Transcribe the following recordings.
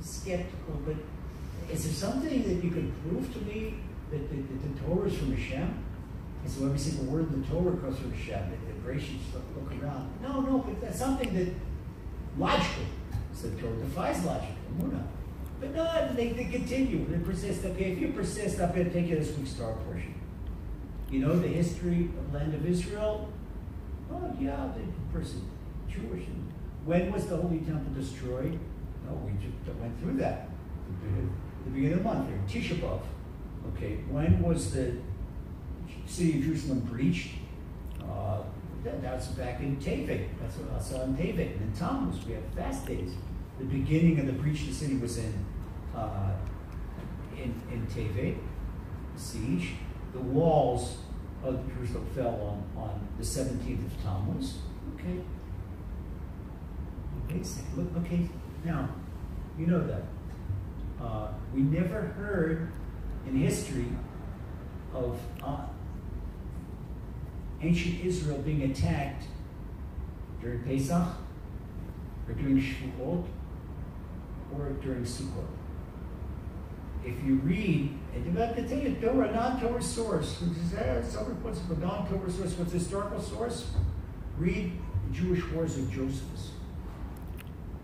skeptical, but is there something that you can prove to me that the Torah is from Hashem? And so every single word of the Torah comes from Hashem. The Bereshit look around. No, but that's something that logical. So the Torah defies logic, Emuna. But no, they continue. They persist. Okay, if you persist, I'm going to take you this week's star portion. You know the history of the land of Israel? Oh, yeah, the person, Jewish. When was the Holy Temple destroyed? No, we just went through that. The beginning of the month, here, Tisha B'Av. Okay, when was the city of Jerusalem breached? That's back in Tevet. That's what I saw in Tevet. And in Tammuz, we have fast days. The beginning of the breach of the city was in Tevet, siege. The walls of Jerusalem fell on the 17th of Tammuz. Okay. Okay, now, you know that. We never heard in history of ancient Israel being attacked during Pesach, or during Shavuot, or during Sukkot. If you read, and I'm about to tell you, Torah, non-Torah source, which is some reports of a non-Torah source, what's the historical source? Read the Jewish Wars of Josephus.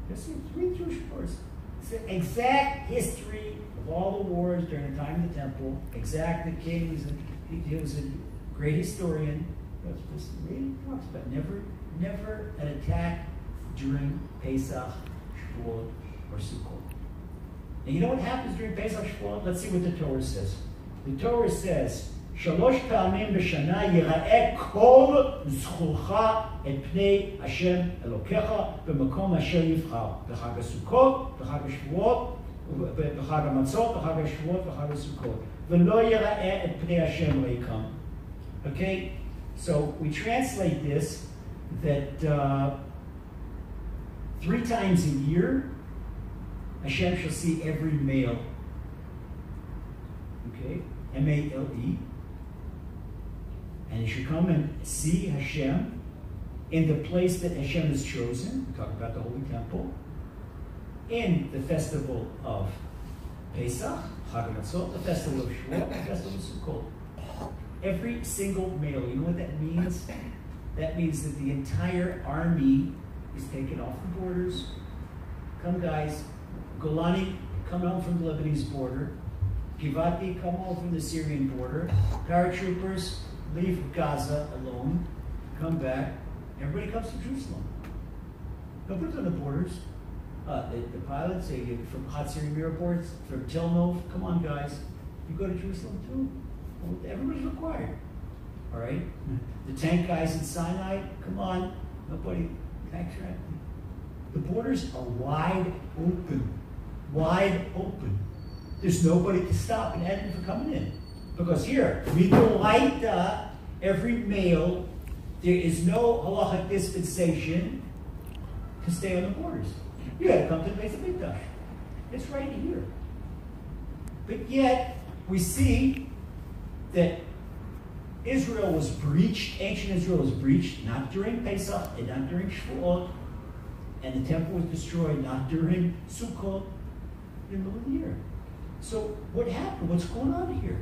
Just read Jewish Wars. It's the exact history of all the wars during the time of the temple. Exact, the king was a great historian. That's just really talks about never an attack during Pesach, Shavuot, or Sukkot. And you know what happens during Pesach, Shavuot? Let's see what the Torah says. The Torah says, שלוש פעמים בשנה יראה כל זכורך את פני השם אלוקיך במקום אשר יבחר. בחג הסוכות, בחג השבועות, בחג המצות, בחג השבועות, בחג הסוכות. ולא יראה את פני השם ריקם. Okay, so we translate this that 3 times a year Hashem shall see every male. Okay, M-A-L-E. And you should come and see Hashem in the place that Hashem has chosen. We talk about the Holy Temple. In the festival of Pesach, Chag HaMatzot, the festival of Shavuot, the festival of Sukkot. Every single male. You know what that means? That means that the entire army is taken off the borders. Come guys, Golani, come home from the Lebanese border. Givati, come home from the Syrian border. Paratroopers, leave Gaza alone, come back. Everybody comes to Jerusalem. Don't put it on the borders. The pilots say from Hatzir airports, from Tel Nov, come on guys. You go to Jerusalem too. Well, everybody's required. All right? The tank guys in Sinai, come on. Nobody, tanks right? The borders are wide open. Wide open. There's nobody to stop and end for coming in. Because here, Midoraita, every male, there is no halachic dispensation to stay on the borders. You got to come to the Beis Hamikdash. It's right here. But yet, we see that Israel was breached, ancient Israel was breached, not during Pesach and not during Shavuot, and the temple was destroyed not during Sukkot, in the middle of the year. So what happened? What's going on here?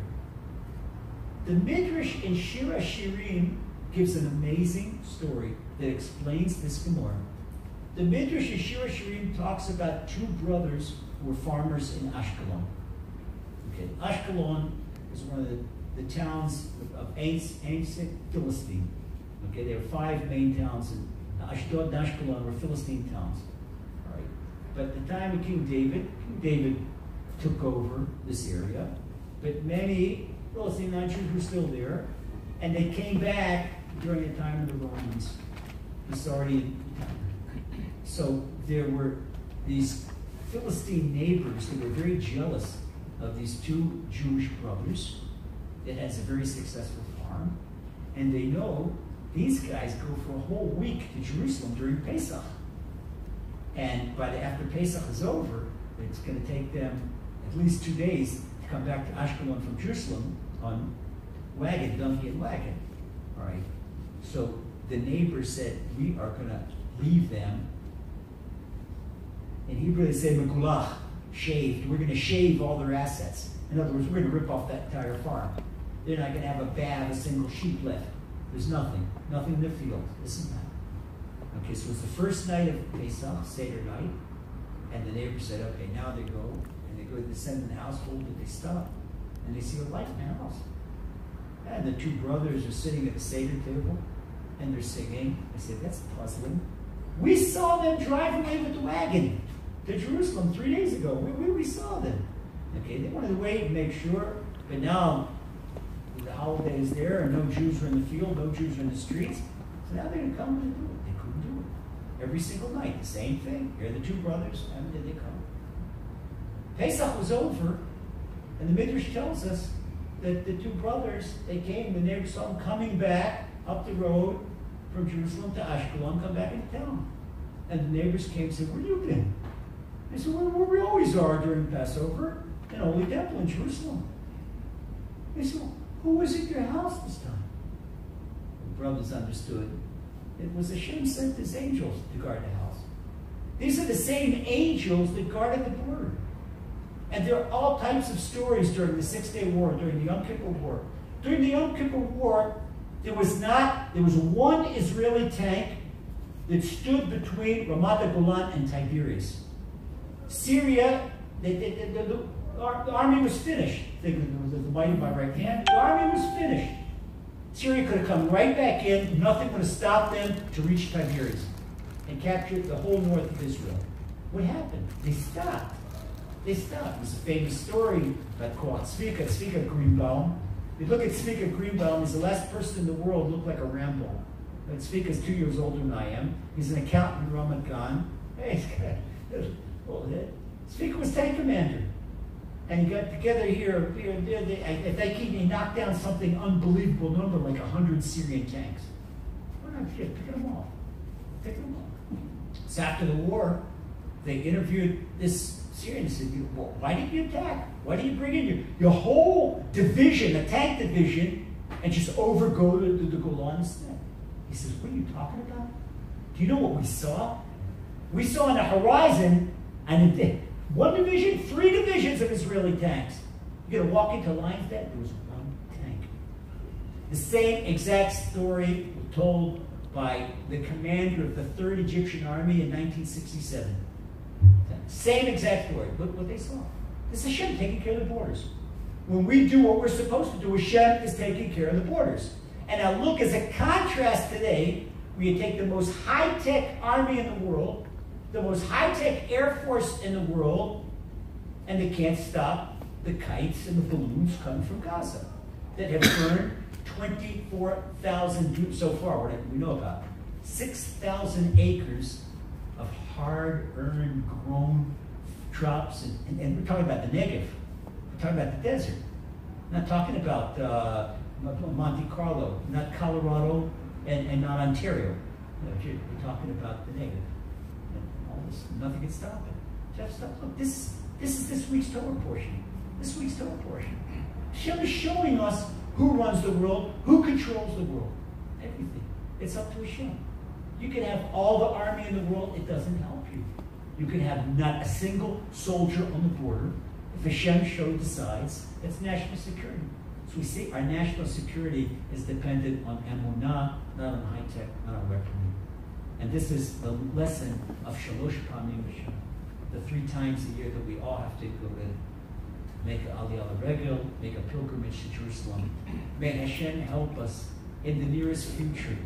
The Midrash in Shir HaShirim gives an amazing story that explains this Gemara. The Midrash in Shir HaShirim talks about 2 brothers who were farmers in Ashkelon. Okay, Ashkelon is one of the towns of ancient Philistine. Okay, there are 5 main towns, and Ashdod and Ashkelon were Philistine towns. All right, but at the time of King David took over this area, but many Philistine non-Jews were still there, and they came back during the time of the Romans, the Sardian time. So there were these Philistine neighbors that were very jealous of these 2 Jewish brothers that has a very successful farm, and they know these guys go for a whole week to Jerusalem during Pesach. And after Pesach is over, it's going to take them at least 2 days to come back to Ashkelon from Jerusalem on wagon, donkey and wagon. All right. So the neighbor said, we are going to leave them. In Hebrew they say megulach. shaved. We're going to shave all their assets. In other words, we're going to rip off that entire farm. They're not going to have a single sheep left. There's nothing in the field. Listen now. Okay, so it's the first night of Pesach, Seder night, and the neighbor said, okay, now they go, and they go to descend in the household, but they stop, and they see a light in the house. And the two brothers are sitting at the Seder table, and they're singing. I said, that's puzzling. We saw them drive away with the wagon to Jerusalem 3 days ago. We saw them. Okay, they wanted to wait and make sure, but now the holiday is there, and no Jews are in the field, no Jews are in the streets. So now they're going to come and do it. They couldn't do it. Every single night, the same thing. Here are the two brothers, and then they come. Pesach was over, and the Midrash tells us that the two brothers, they came, the neighbors saw them coming back up the road from Jerusalem to Ashkelon, come back into town. And the neighbors came and said, where have you been? They said, where we always are during Passover, in Holy Temple in Jerusalem. They said, who was at your house this time? The brothers understood. It was Hashem sent his angels to guard the house. These are the same angels that guarded the border. And there are all types of stories during the 6-Day War, during the Yom Kippur War. During the Yom Kippur War, there was one Israeli tank that stood between Ramat Golan and Tiberias. Syria, the army was finished. Think of the might of my right hand. The army was finished. Syria could have come right back in. Nothing would have stopped them to reach Tiberias and capture the whole north of Israel. What happened? They stopped. They stopped. There's a famous story about Tzvika Greenbaum. If you look at Tzvika Greenbaum, he's the last person in the world who looked like a Rambo. Tzvika's 2 years older than I am. He's an accountant in Ramat Gan. Hey, he's got a old head. Tzvika was tank commander. And he got together here, he knocked down something unbelievable number, like 100 Syrian tanks. We're not picking them off. Picking them off. So after the war, they interviewed this Syrian and said, well, why did you attack? Why did you bring in your whole division, a tank division, and just overgo the Golan instead? He says, what are you talking about? Do you know what we saw? We saw on the horizon, and one division, 3 divisions of Israeli tanks. You're going to walk into Lion's Den, there was one tank. The same exact story was told by the commander of the 3rd Egyptian Army in 1967. Same exact story. Look what they saw. It's Hashem taking care of the borders. When we do what we're supposed to do, Hashem is taking care of the borders. And now look, as a contrast today, we take the most high-tech army in the world, the most high-tech air force in the world, and they can't stop the kites and the balloons coming from Gaza that have burned 24,000, so far, what we know about, 6,000 acres of hard-earned, grown crops, and we're talking about the Negev. We're talking about the desert. We're not talking about Monte Carlo, not Colorado, and not Ontario. We're talking about the Negev. All this, nothing can stop it. Jeff, stop. Look, this is this week's Torah portion. This week's Torah portion. Hashem is showing us who runs the world, who controls the world. Everything. It's up to Hashem. You can have all the army in the world, it doesn't help you. You can have not a single soldier on the border. If Hashem decides, it's national security. So we see our national security is dependent on Emuna, not on high tech, not on weaponry. And this is the lesson of Shalosh Pamim B'Shana, the 3 times a year that we all have to go in. Make an Aliyah Regel, make a pilgrimage to Jerusalem. May Hashem help us in the nearest future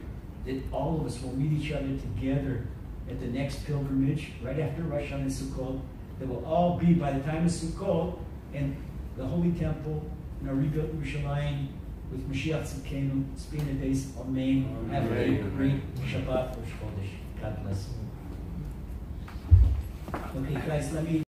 that all of us will meet each other together at the next pilgrimage, right after Rosh Hashanah and Sukkot, that will all be, by the time of Sukkot, in the Holy Temple, in our rebuilt Yerushalayim, with Mashiach Tzidkenu, Spina Days, Amen. Have a great Shabbat, Rosh Chodesh. God bless. Okay, guys, let me